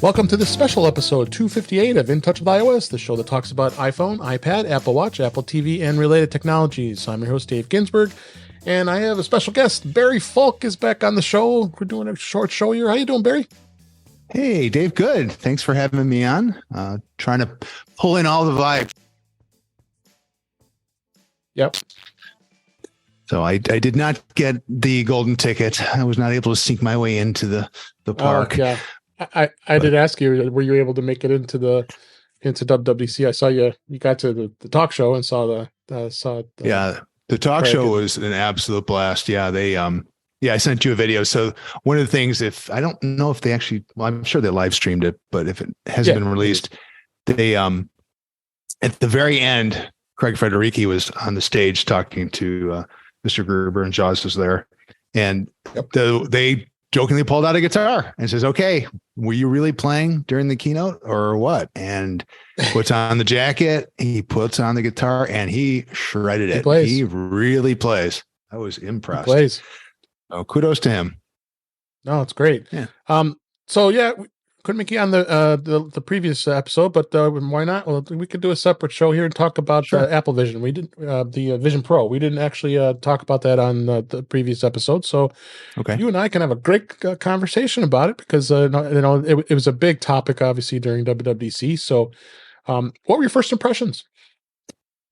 Welcome to this special episode 258 of In Touch with iOS, the show that talks about iPhone, iPad, Apple Watch, Apple TV, and related technologies. I'm your host, Dave Ginsburg, and I have a special guest. Barry Fulk is back on the show. We're doing a short show here. How you doing, Barry? Hey, Dave. Good. Thanks for having me on. Trying to pull in all the vibes. Yep. So I did not get the golden ticket. I was not able to sneak my way into the park. Yeah. I did ask you, were you able to make it into WWDC? I saw you got to the talk show and saw the talk show was an absolute blast. Yeah, I sent you a video. So one of the things, if I don't know if they actually, well, I'm sure they live streamed it, but if it hasn't been released, they at the very end, Craig Federighi was on the stage talking to Mr. Gruber, and Jaws was there, and they jokingly pulled out a guitar and says, "Okay, were you really playing during the keynote or what?" And puts on the jacket, he puts on the guitar, and he shredded it. He really plays. I was impressed. He plays. Oh, kudos to him. No, it's great. Yeah. We couldn't make you on the previous episode, but why not? Well, we could do a separate show here and talk about Apple Vision. We did the Vision Pro. We didn't actually talk about that on the previous episode. So you and I can have a great conversation about it because it was a big topic, obviously, during WWDC. So what were your first impressions?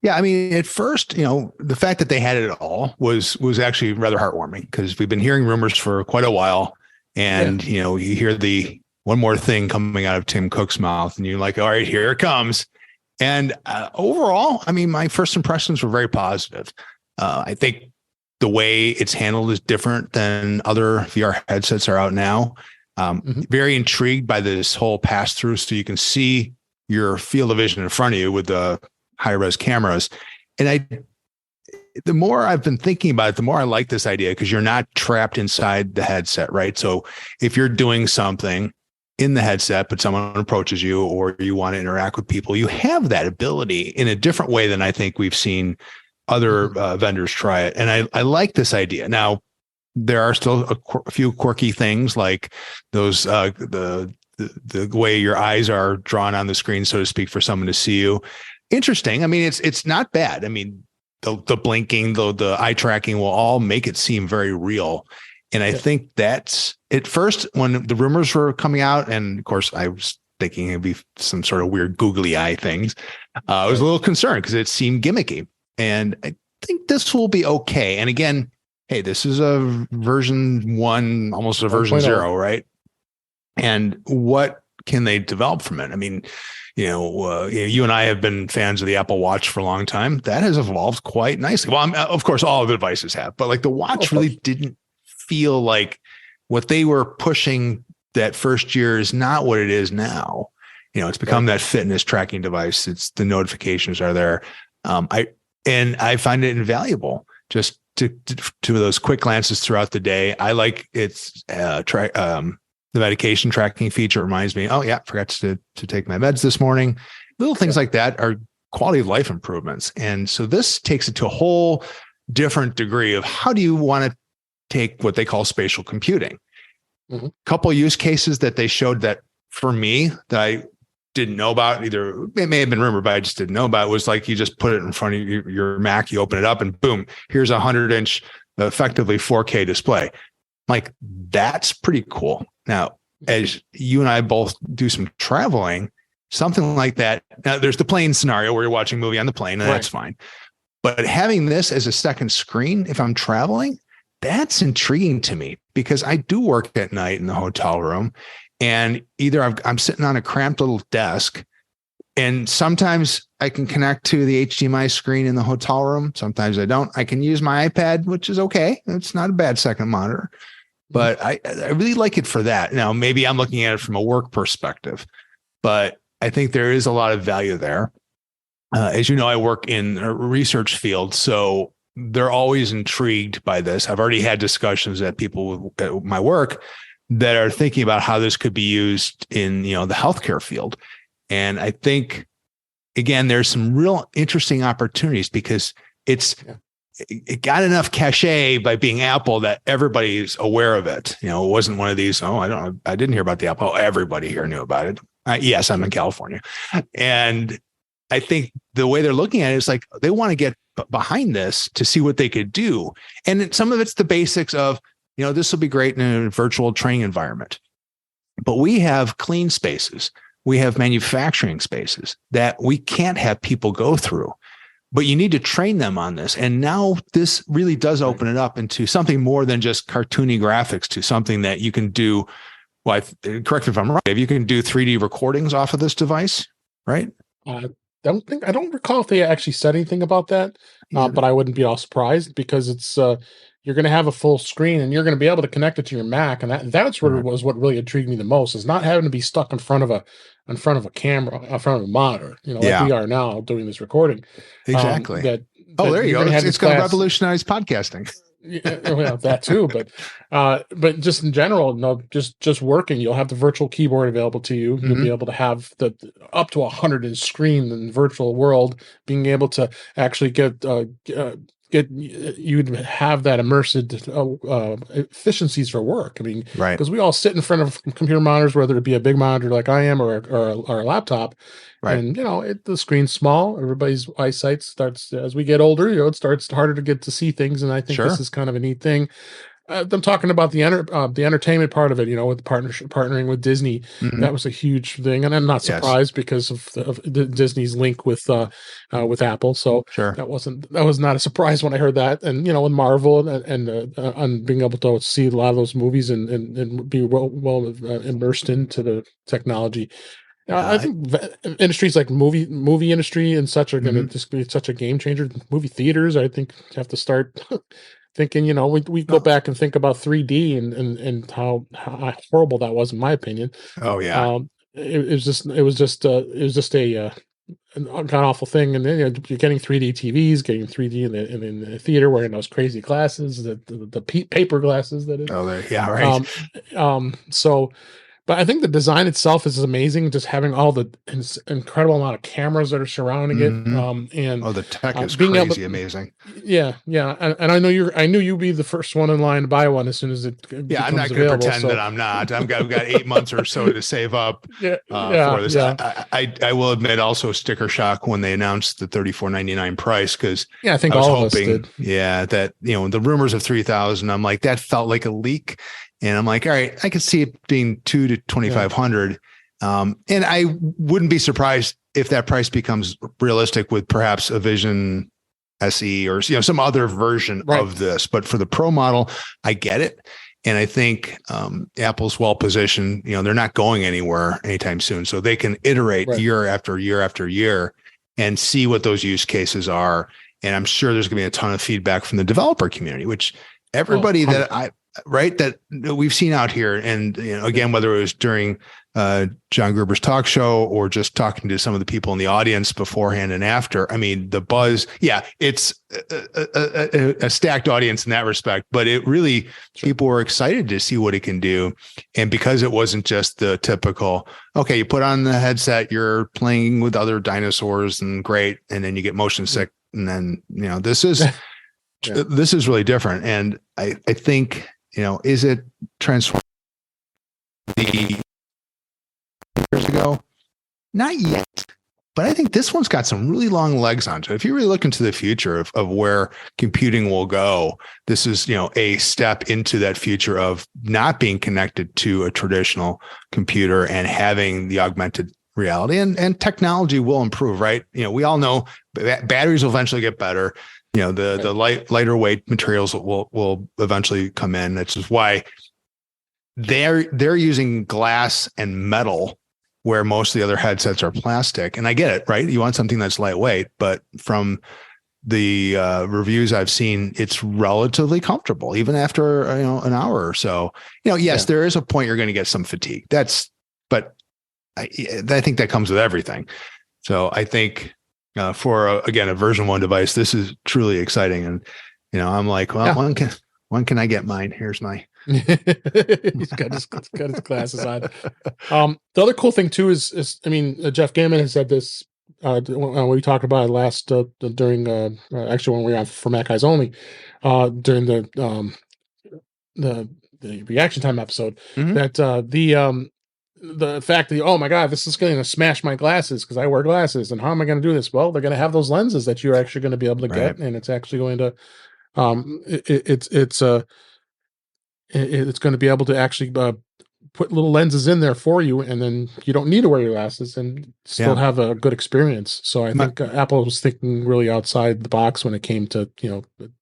Yeah, I mean, at first, the fact that they had it all was actually rather heartwarming because we've been hearing rumors for quite a while, and you hear the one more thing coming out of Tim Cook's mouth, and you're like, all right, here it comes. And overall, I mean, my first impressions were very positive. I think the way it's handled is different than other VR headsets are out now. Very intrigued by this whole pass through, so you can see your field of vision in front of you with the high res cameras. And the more I've been thinking about it, the more I like this idea because you're not trapped inside the headset, right? So if you're doing something in the headset, but someone approaches you or you want to interact with people, you have that ability in a different way than I think we've seen other vendors try it. And I like this idea. Now, there are still a few quirky things like those, the way your eyes are drawn on the screen, so to speak, for someone to see you. Interesting. I mean, it's not bad. I mean, the blinking, the eye tracking will all make it seem very real. And I think that's at first when the rumors were coming out, and of course I was thinking it'd be some sort of weird googly eye things. I was a little concerned because it seemed gimmicky, and I think this will be okay. And again, hey, this is a version 1, almost a version 0, right? And what can they develop from it? I mean, you and I have been fans of the Apple Watch for a long time. That has evolved quite nicely. Well, of course, all of the devices have, but like the watch really didn't feel like what they were pushing that first year is not what it is now. It's become that fitness tracking device. It's the notifications are there. I find it invaluable just to those quick glances throughout the day. I like its the medication tracking feature. It reminds me, oh yeah, forgot to take my meds this morning. Little things like that are quality of life improvements. And so this takes it to a whole different degree of how do you want to take what they call spatial computing. Couple use cases that they showed that for me that I didn't know about, either it may have been rumored, but I just didn't know about it, was like you just put it in front of your Mac, you open it up and boom, here's a 100-inch effectively 4K display. Like that's pretty cool. Now, as you and I both do some traveling, something like that. Now there's the plane scenario where you're watching a movie on the plane and that's fine. But having this as a second screen, if I'm traveling, that's intriguing to me because I do work at night in the hotel room, and either I'm sitting on a cramped little desk, and sometimes I can connect to the HDMI screen in the hotel room. Sometimes I don't. I can use my iPad, which is okay. It's not a bad second monitor, but I really like it for that. Now, maybe I'm looking at it from a work perspective, but I think there is a lot of value there. As you know, I work in a research field, so they're always intrigued by this. I've already had discussions at people at my work that are thinking about how this could be used in, the healthcare field. And I think, again, there's some real interesting opportunities because it's it got enough cachet by being Apple that everybody's aware of it. It wasn't one of these, I didn't hear about the Apple. Oh, everybody here knew about it. Yes, I'm in California. And I think the way they're looking at it is like, they want to get behind this to see what they could do. And some of it's the basics of, this will be great in a virtual training environment. But we have clean spaces. We have manufacturing spaces that we can't have people go through. But you need to train them on this. And now this really does open it up into something more than just cartoony graphics, to something that you can do. Well, correct me if I'm wrong. If you can do 3D recordings off of this device, right? I don't recall if they actually said anything about that, but I wouldn't be all surprised, because it's you're going to have a full screen and you're going to be able to connect it to your Mac, and that's what was what really intrigued me the most, is not having to be stuck in front of a camera, in front of a monitor, like we are now doing this recording. Exactly. There you go. It's going to revolutionize podcasting. Well, that too, but just in general, just working, you'll have the virtual keyboard available to you. You'll be able to have the up to 100 screen in the virtual world, being able to actually get you'd have that immersive efficiencies for work. I mean, right? Because we all sit in front of computer monitors, whether it be a big monitor like I am or a laptop, right? And the screen's small. Everybody's eyesight starts, as we get older, it starts harder to get to see things, and I think this is kind of a neat thing. I'm talking about the entertainment part of it, with the partnering with Disney. That was a huge thing, and I'm not surprised because of Disney's link with Apple. So that was not a surprise when I heard that. And with Marvel and being able to see a lot of those movies and be well immersed into the technology. I think industries like movie industry and such are going to just be such a game changer. Movie theaters, I think, have to start thinking. We go back and think about 3D and how horrible that was, in my opinion. Oh yeah, it was just a god awful thing. And then you're getting 3D TVs, getting 3D in the theater, wearing those crazy glasses, the paper glasses that is. Oh, right. So. But I think the design itself is amazing. Just having all the incredible amount of cameras that are surrounding it, and the tech is crazy amazing. Yeah. And I knew you'd be the first one in line to buy one as soon as it. I'm not going to pretend that I'm not. I've got 8 months or so to save up for this. Yeah. I will admit, also sticker shock when they announced the $34.99 price, because I think all of us did. Yeah, that the rumors of 3,000. I'm like, that felt like a leak. And I'm like, all right, I could see it being $2,000 to $2,500. And I wouldn't be surprised if that price becomes realistic with perhaps a Vision SE or some other version of this. But for the Pro model, I get it. And I think Apple's well positioned. They're not going anywhere anytime soon. So they can iterate year after year after year and see what those use cases are. And I'm sure there's going to be a ton of feedback from the developer community, which everybody that we've seen out here. And, again, whether it was during John Gruber's talk show or just talking to some of the people in the audience beforehand and after, I mean, the buzz, it's a stacked audience in that respect, but it really, people were excited to see what it can do. And because it wasn't just the typical, okay, you put on the headset, you're playing with other dinosaurs and great. And then you get motion sick. And then, this is really different. And I think, is it transformed the years ago? Not yet, but I think this one's got some really long legs onto it. If you really look into the future of where computing will go, this is, a step into that future of not being connected to a traditional computer and having the augmented reality, and technology will improve, right? We all know batteries will eventually get better. The lighter weight materials will eventually come in. That's just why they're using glass and metal where most of the other headsets are plastic. And I get it, right? You want something that's lightweight, but from the reviews I've seen, it's relatively comfortable even after an hour or so. Yes, there is a point you're going to get some fatigue. But I think that comes with everything. So I think. For a version 1 device, this is truly exciting, and I'm like, well, when can I get mine? Here's my. He's got his glasses on. The other cool thing too is Jeff Gammon has said this when we talked about it last during actually when we were on for Mac Guys Only during the reaction time episode Mhm. that the fact that oh my god, this is going to smash my glasses because I wear glasses, and how am I going to do this? Well, they're going to have those lenses that you're actually going to be able to Right. get, and it's actually going to it's going to be able to actually put little lenses in there for you, and then you don't need to wear your glasses and still Yeah. have a good experience. So I think Apple was thinking really outside the box when it came to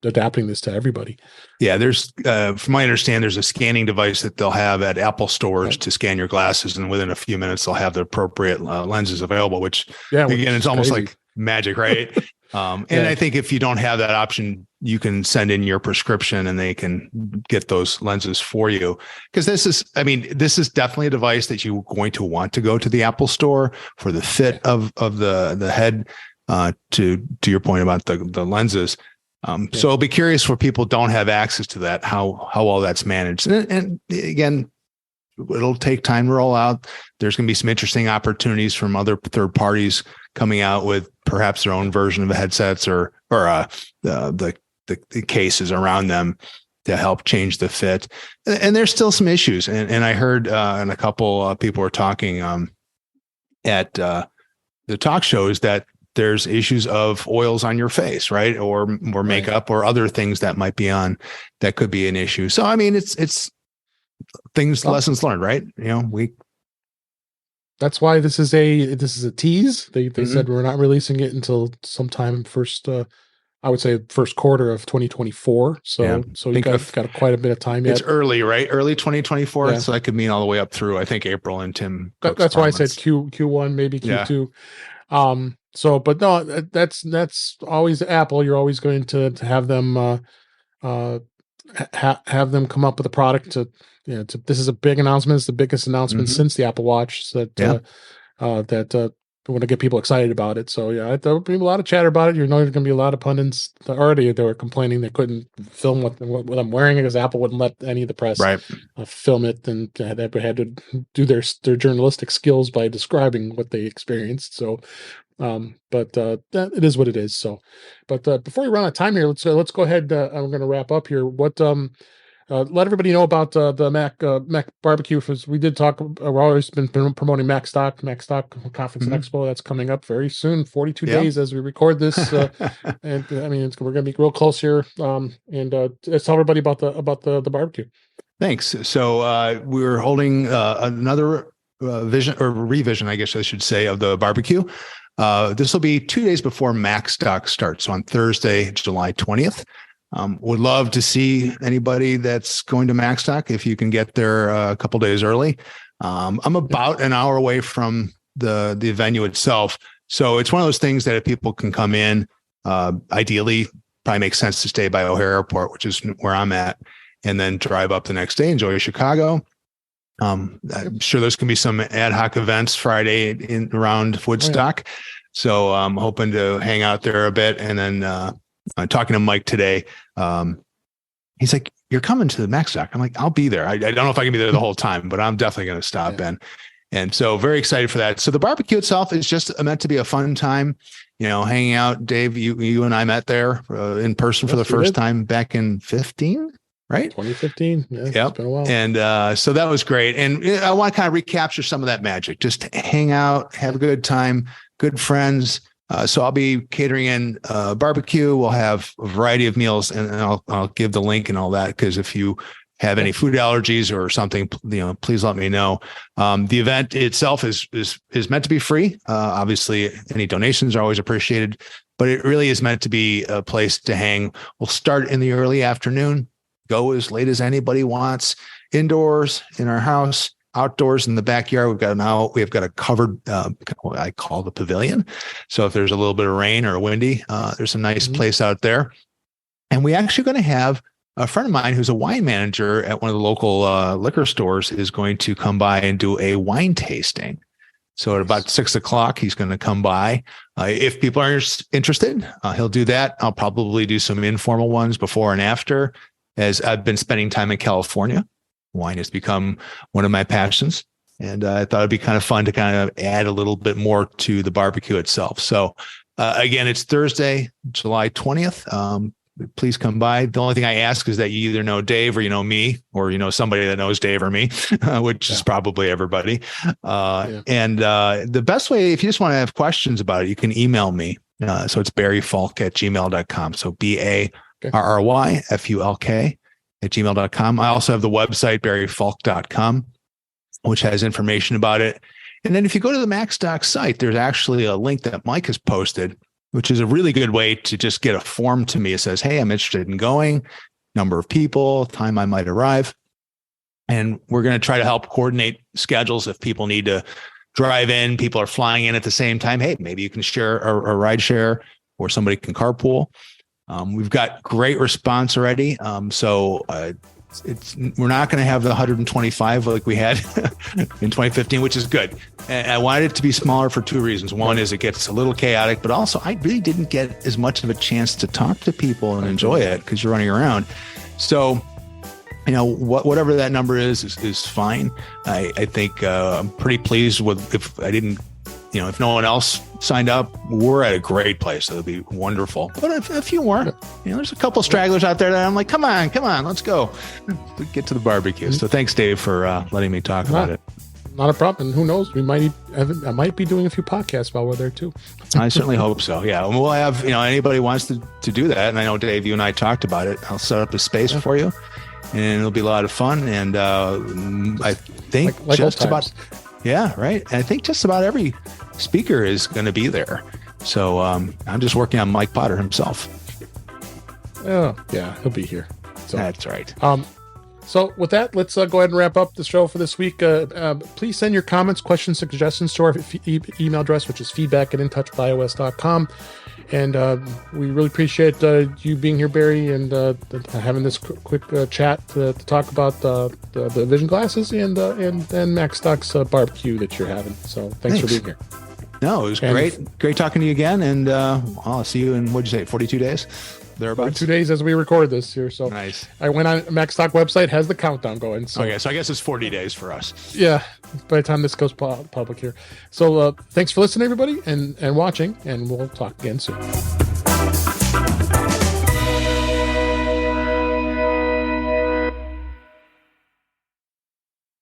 adapting this to everybody. Yeah, there's from my understanding, there's a scanning device that they'll have at Apple stores Right. to scan your glasses, and within a few minutes they'll have the appropriate lenses available. Which Which again, it's almost crazy. like magic, right? And Yeah. I think if you don't have that option, you can send in your prescription and they can get those lenses for you. Because this is definitely a device that you're going to want to go to the Apple store for the fit of the head. To your point about the lenses. So I'll be curious for people who don't have access to that, how all that's managed. And again, it'll take time to roll out. There's going to be some interesting opportunities from other third parties coming out with perhaps their own version of the headsets or the cases around them to help change the fit. And there's still some issues. And I heard and a couple people were talking at the talk shows that there's issues of oils on your face, right? Or makeup or other things that might be on that could be an issue. So, I mean, it's things, lessons learned, right? That's why this is a tease. They said we're not releasing it until sometime I would say first quarter of 2024. So you got quite a bit of time yet. It's early, right? Early 2024. Yeah. So that could mean all the way up through, I think, April and Tim. That's why I said Q1, maybe Q2. Yeah. So, but no, that's always Apple. You're always going to have them have them come up with a product this is a big announcement. It's the biggest announcement since the Apple Watch. So that want to get people excited about it. So yeah, there'll be a lot of chatter about it. There's going to be a lot of pundits already. They were complaining they couldn't film what I'm wearing because Apple wouldn't let any of the press film it, and they had to do their journalistic skills by describing what they experienced. So. But it is what it is. So, but before we run out of time here, let's go ahead. I'm going to wrap up here. What let everybody know about the Mac BBQ. Because we did talk. We've always been promoting Macstock Conference and Expo. That's coming up very soon. 42 days as we record this, and I mean we're going to be real close here. And let's tell everybody about the barbecue. Thanks. So we're holding another revision, I guess I should say, of the barbecue. This will be 2 days before Macstock starts, so on Thursday, July 20th. Would love to see anybody that's going to Macstock if you can get there a couple days early. I'm about an hour away from the venue itself, so it's one of those things that if people can come in, ideally, probably makes sense to stay by O'Hare Airport, which is where I'm at, and then drive up the next day, enjoy Chicago. I'm sure there's going to be some ad hoc events Friday around Woodstock. So I'm hoping to hang out there a bit. And then talking to Mike today, he's like, "You're coming to the Macstock." I'm like, "I'll be there. I don't know if I can be there the whole time, but I'm definitely going to stop in." And so very excited for that. So the barbecue itself is just meant to be a fun time, hanging out. Dave, you and I met there in person for the first time back in 2015. Right? 2015. Yeah. It's been a while. And so that was great. And I want to kind of recapture some of that magic. Just hang out, have a good time, good friends. So I'll be catering in barbecue. We'll have a variety of meals, and I'll give the link and all that, because if you have any food allergies or something, please let me know. The event itself is meant to be free. Obviously, any donations are always appreciated, but it really is meant to be a place to hang. We'll start in the early afternoon. Go as late as anybody wants, indoors in our house, outdoors in the backyard. We've got a covered, what I call the pavilion. So if there's a little bit of rain or windy, there's a nice place out there. And we actually going to have a friend of mine who's a wine manager at one of the local liquor stores is going to come by and do a wine tasting. So at about 6:00, he's going to come by. If people are interested, he'll do that. I'll probably do some informal ones before and after. As I've been spending time in California, wine has become one of my passions. And I thought it'd be kind of fun to kind of add a little bit more to the barbecue itself. So again, it's Thursday, July 20th. Please come by. The only thing I ask is that you either know Dave or you know me, or you know somebody that knows Dave or me, which is probably everybody. And the best way, if you just want to have questions about it, you can email me. So it's barryfulk@gmail.com. So BARRYFULK@gmail.com. I also have the website, barryfulk.com, which has information about it. And then if you go to the Macstock site, there's actually a link that Mike has posted, which is a really good way to just get a form to me. It says, hey, I'm interested in going, number of people, time I might arrive. And we're going to try to help coordinate schedules if people need to drive in, people are flying in at the same time. Hey, maybe you can share a ride share, or somebody can carpool. We've got great response already. We're not going to have the 125 like we had in 2015, which is good. And I wanted it to be smaller for two reasons. One is it gets a little chaotic, but also I really didn't get as much of a chance to talk to people and enjoy it because you're running around. So, whatever that number is fine. I think I'm pretty pleased with, if no one else signed up, we're at a great place. It'll be wonderful. But a few more, there's a couple stragglers out there that I'm like, come on, let's go. Get to the barbecue. So thanks, Dave, for letting me talk about it. Not a problem. And who knows? I might be doing a few podcasts while we're there too. I certainly hope so. Yeah. And we'll have, anybody wants to do that. And I know, Dave, you and I talked about it. I'll set up a space for you and it'll be a lot of fun. And I think like just about, right. And I think just about every speaker is going to be there. So I'm just working on Mike Potter himself. Oh, yeah, he'll be here. So, that's right. So with that, let's go ahead and wrap up the show for this week. Please send your comments, questions, suggestions to our email address, which is feedback@intouchwithis.com. And we really appreciate you being here, Barry, and having this quick chat to talk about the vision glasses and Macstock's barbecue that you're having. So thanks for being here. No, it was great talking to you again. And I'll see you in, what'd you say, 42 days? Thereabouts? 2 days as we record this here. So nice. I went on Macstock website, has the countdown going. So. Okay, so I guess it's 40 days for us. Yeah, by the time this goes public here. So thanks for listening, everybody, and watching, and we'll talk again soon.